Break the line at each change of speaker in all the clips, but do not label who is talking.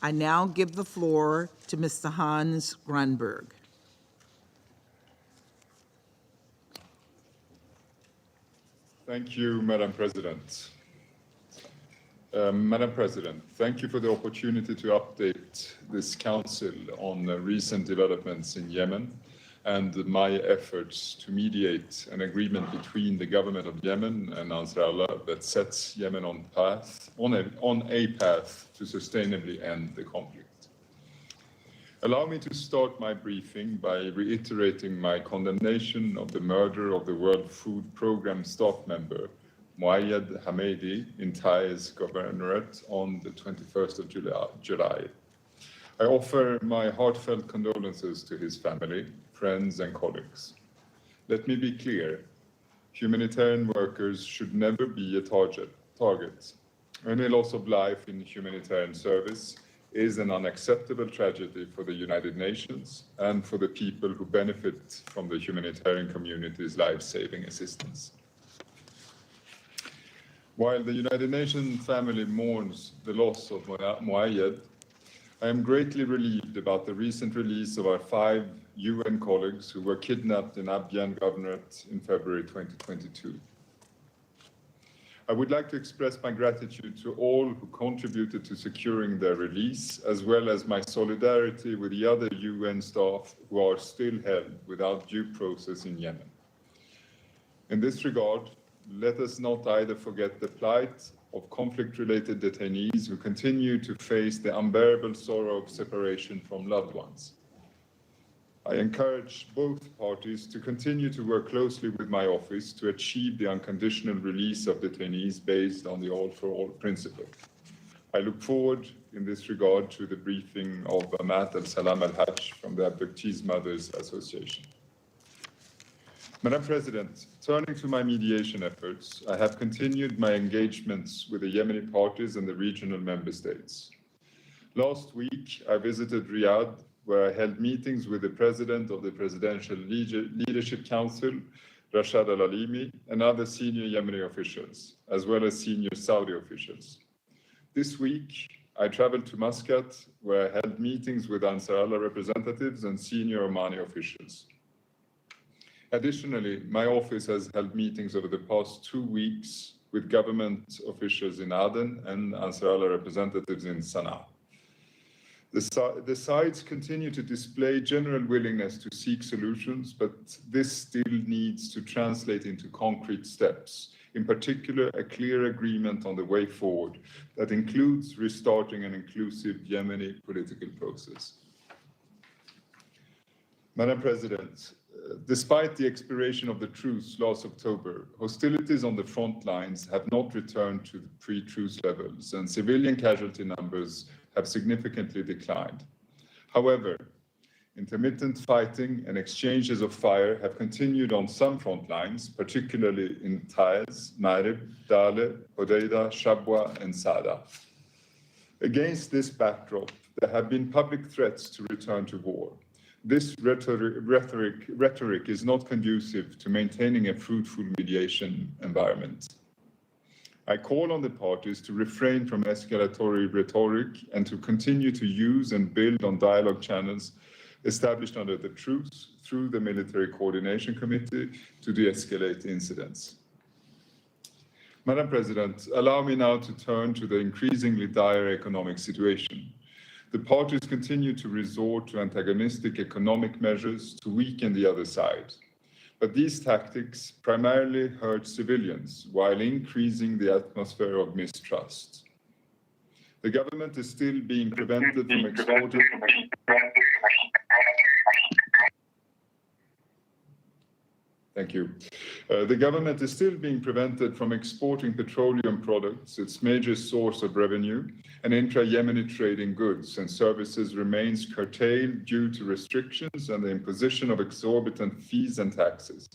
I now give the floor to Mr. Hans Grundberg.
Thank you, Madam President. Madam President, thank you for the opportunity to update this Council on recent developments in Yemen and my efforts to mediate an agreement between the government of Yemen and Ansar Allah that sets Yemen on a path to sustainably end the conflict. Allow me to start my briefing by reiterating my condemnation of the murder of the World Food Programme staff member Muayyad Hamedi in Taiz Governorate on the 21st of July. I offer my heartfelt condolences to his family, friends, and colleagues. Let me be clear, humanitarian workers should never be a target. Any loss of life in humanitarian service is an unacceptable tragedy for the United Nations and for the people who benefit from the humanitarian community's life-saving assistance. While the United Nations family mourns the loss of Muayyad, I am greatly relieved about the recent release of our 5 UN colleagues who were kidnapped in Abyan Governorate in February 2022. I would like to express my gratitude to all who contributed to securing their release, as well as my solidarity with the other UN staff who are still held without due process in Yemen. In this regard, let us not either forget the plight of conflict-related detainees who continue to face the unbearable sorrow of separation from loved ones. I encourage both parties to continue to work closely with my office to achieve the unconditional release of detainees based on the all-for-all principle. I look forward in this regard to the briefing of Amat al-Salam al-Hajj from the Abductees Mothers Association. Madam President, turning to my mediation efforts, I have continued my engagements with the Yemeni parties and the regional member states. Last week, I visited Riyadh, where I held meetings with the President of the Presidential Leadership Council, Rashad al-Alimi, and other senior Yemeni officials, as well as senior Saudi officials. This week, I traveled to Muscat, where I held meetings with Ansar Allah representatives and senior Omani officials. Additionally, my office has held meetings over the past 2 weeks with government officials in Aden and Ansar Allah representatives in Sana'a. The sides continue to display general willingness to seek solutions, but this still needs to translate into concrete steps, in particular a clear agreement on the way forward that includes restarting an inclusive Yemeni political process. Madam President, despite the expiration of the truce last October, hostilities on the front lines have not returned to the pre-truce levels, and civilian casualty numbers have significantly declined. However, intermittent fighting and exchanges of fire have continued on some front lines, particularly in Taiz, Marib, Dale, Hodeida, Shabwa, and Sada. Against this backdrop, there have been public threats to return to war. This rhetoric is not conducive to maintaining a fruitful mediation environment. I call on the parties to refrain from escalatory rhetoric and to continue to use and build on dialogue channels established under the truce through the Military Coordination Committee to de-escalate incidents. Madam President, allow me now to turn to the increasingly dire economic situation. The parties continue to resort to antagonistic economic measures to weaken the other side. But these tactics primarily hurt civilians while increasing the atmosphere of mistrust. The government is still being prevented from exporting. Thank you. The government is still being prevented from exporting petroleum products, its major source of revenue, and intra-Yemeni trade in goods and services remains curtailed due to restrictions and the imposition of exorbitant fees and taxes.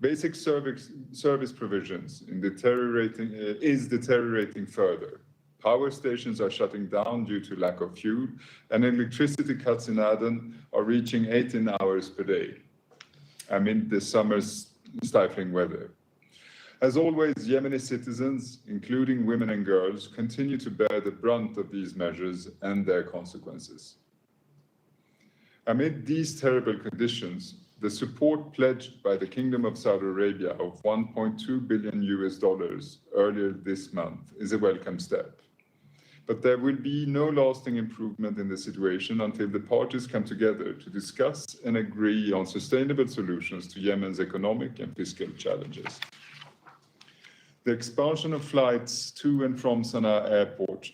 Basic service provisions is deteriorating further. Power stations are shutting down due to lack of fuel, and electricity cuts in Aden are reaching 18 hours per day amid the summer's stifling weather. As always, Yemeni citizens, including women and girls, continue to bear the brunt of these measures and their consequences. Amid these terrible conditions, the support pledged by the Kingdom of Saudi Arabia of $1.2 billion earlier this month is a welcome step. But there will be no lasting improvement in the situation until the parties come together to discuss and agree on sustainable solutions to Yemen's economic and fiscal challenges. The expansion of flights to and from Sana'a airport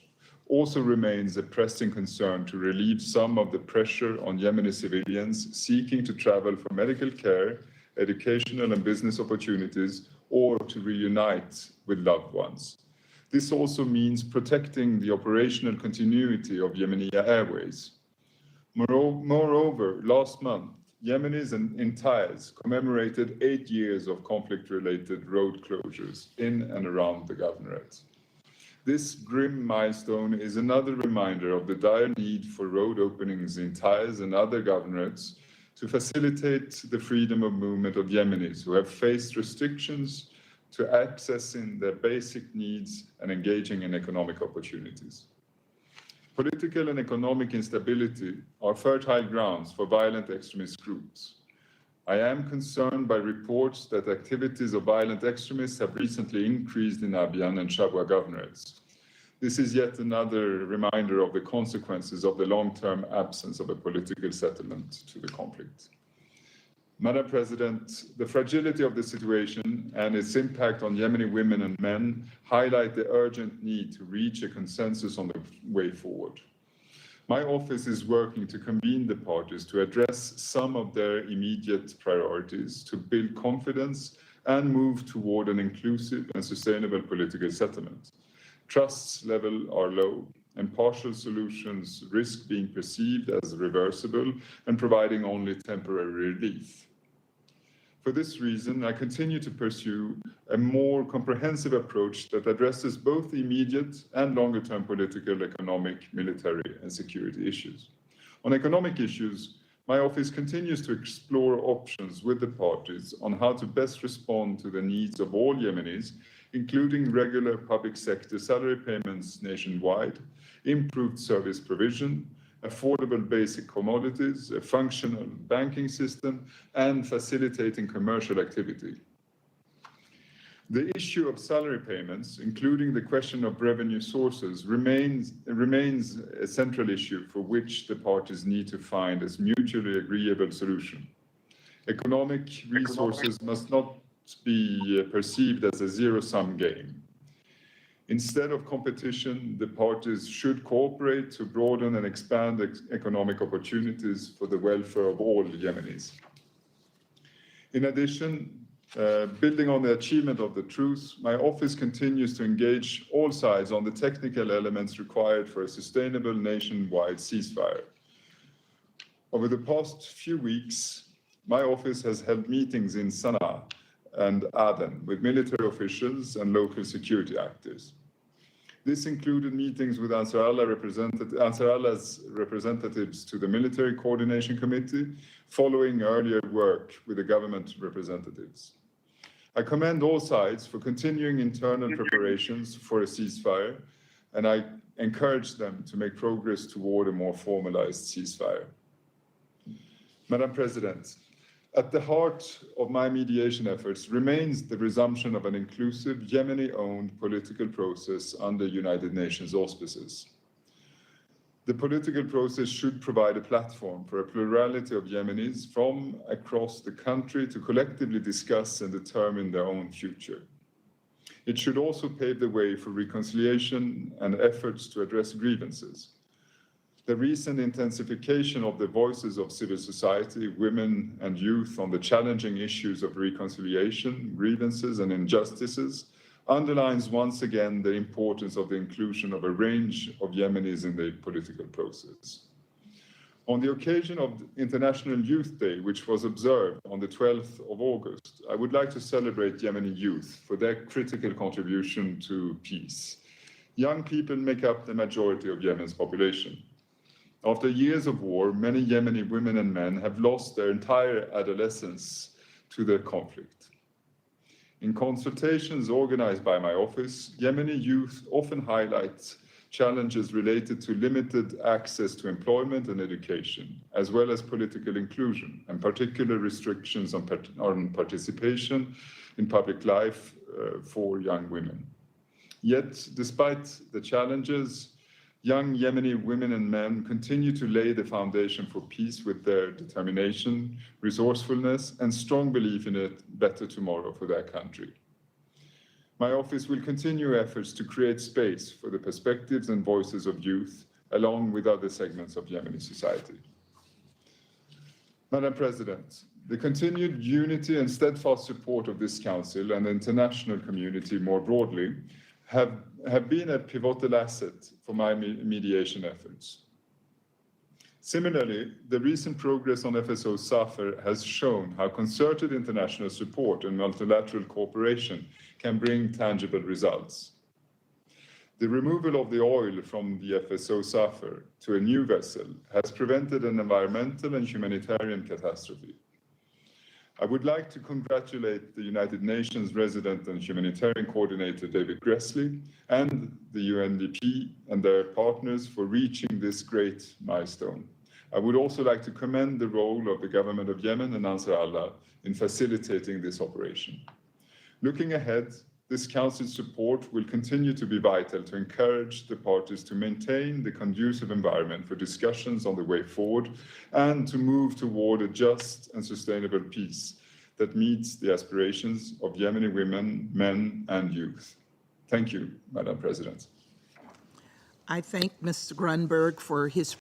also remains a pressing concern to relieve some of the pressure on Yemeni civilians seeking to travel for medical care, educational and business opportunities, or to reunite with loved ones. This also means protecting the operational continuity of Yemeni Airways. Moreover, last month, Yemenis in Taiz commemorated 8 years of conflict-related road closures in and around the governorate. This grim milestone is another reminder of the dire need for road openings in Taiz and other governorates to facilitate the freedom of movement of Yemenis who have faced restrictions to accessing their basic needs and engaging in economic opportunities. Political and economic instability are fertile grounds for violent extremist groups. I am concerned by reports that activities of violent extremists have recently increased in Abyan and Shabwa governorates. This is yet another reminder of the consequences of the long-term absence of a political settlement to the conflict. Madam President, the fragility of the situation and its impact on Yemeni women and men highlight the urgent need to reach a consensus on the way forward. My office is working to convene the parties to address some of their immediate priorities, to build confidence and move toward an inclusive and sustainable political settlement. Trust levels are low, and partial solutions risk being perceived as reversible and providing only temporary relief. For this reason, I continue to pursue a more comprehensive approach that addresses both immediate and longer-term political, economic, military, and security issues. On economic issues, my office continues to explore options with the parties on how to best respond to the needs of all Yemenis, including regular public sector salary payments nationwide, improved service provision, affordable basic commodities, a functional banking system, and facilitating commercial activity. The issue of salary payments, including the question of revenue sources, remains a central issue for which the parties need to find a mutually agreeable solution. Economic resources must not be perceived as a zero-sum game. Instead of competition, the parties should cooperate to broaden and expand economic opportunities for the welfare of all Yemenis. In addition, building on the achievement of the truce, my office continues to engage all sides on the technical elements required for a sustainable nationwide ceasefire. Over the past few weeks, my office has held meetings in Sana'a and Aden with military officials and local security actors. This included meetings with Ansar Allah's representatives to the Military Coordination Committee, following earlier work with the government representatives. I commend all sides for continuing internal preparations for a ceasefire, and I encourage them to make progress toward a more formalized ceasefire. Madam President, at the heart of my mediation efforts remains the resumption of an inclusive Yemeni-owned political process under United Nations auspices. The political process should provide a platform for a plurality of Yemenis from across the country to collectively discuss and determine their own future. It should also pave the way for reconciliation and efforts to address grievances. The recent intensification of the voices of civil society, women and youth on the challenging issues of reconciliation, grievances and injustices underlines once again the importance of the inclusion of a range of Yemenis in the political process. On the occasion of International Youth Day, which was observed on the 12th of August, I would like to celebrate Yemeni youth for their critical contribution to peace. Young people make up the majority of Yemen's population. After years of war, many Yemeni women and men have lost their entire adolescence to the conflict. In consultations organized by my office, Yemeni youth often highlight challenges related to limited access to employment and education, as well as political inclusion, and particular restrictions on participation in public life for young women. Yet, despite the challenges, young Yemeni women and men continue to lay the foundation for peace with their determination, resourcefulness, and strong belief in a better tomorrow for their country. My office will continue efforts to create space for the perspectives and voices of youth, along with other segments of Yemeni society. Madam President, the continued unity and steadfast support of this Council and the international community more broadly have been a pivotal asset for my mediation efforts. Similarly, the recent progress on FSO Safar has shown how concerted international support and multilateral cooperation can bring tangible results. The removal of the oil from the FSO Safar to a new vessel has prevented an environmental and humanitarian catastrophe. I would like to congratulate the United Nations Resident and Humanitarian Coordinator David Gressley and the UNDP and their partners for reaching this great milestone. I would also like to commend the role of the government of Yemen and Ansar Allah in facilitating this operation. Looking ahead, this Council's support will continue to be vital to encourage the parties to maintain the conducive environment for discussions on the way forward and to move toward a just and sustainable peace that meets the aspirations of Yemeni women, men, and youth. Thank you, Madam President.
I thank Mr. Grundberg for his